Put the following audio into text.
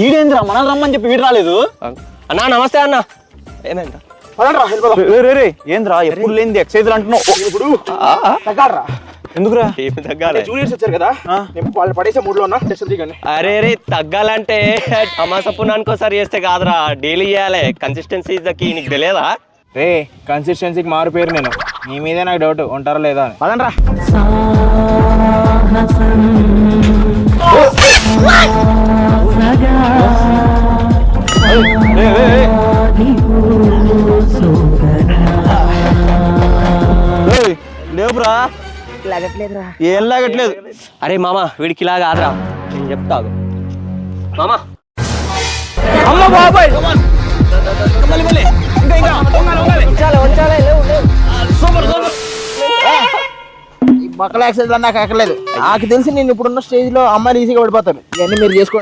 ఈడేంద్రా మనల్ని రమ్మని చెప్పి వీడు రాలేదు. అన్నా నమస్తే అన్న. ఏమైందా? ఏంద్రా ఎప్పుడు లేనిది ఎక్సైజ్ అంటున్నావు? ఇప్పుడు తగ్గాడరా. ఎందుకురా? ఏమి తగ్గాలి? జూనియర్స్ వచ్చారు కదా, నేను వాళ్ళు పడేసే మూడ్లో ఉన్నా. టెస్ట్ దిగండి. అరే రే తగ్గాలంటే అమాస పుణ్యానికోసారి చేస్తే కాదురా, డైలీ చేయాలి. Consistency is the key. నీకు తెలియదా? రే కన్సిస్టెన్సీకి మారు పేరు నేను. నీ మీదే నాకు డౌట్, ఉంటారా లేదా అని. పదండ్రా. లేవురా. ఏం లాగట్లేదు. అరే మామ వీడికి ఇలా కాదురా, నేను చెప్తాను మామ. అమ్మ బాబాయ్, ఈ బక్కల ఎక్సైజ్ నాకు ఎక్కలేదు. నాకు తెలిసి నేను ఇప్పుడున్న స్టేజ్ లో అమ్మాయిలు ఈజీగా పడిపోతారు. ఇవన్నీ మీరు చేసుకోండి.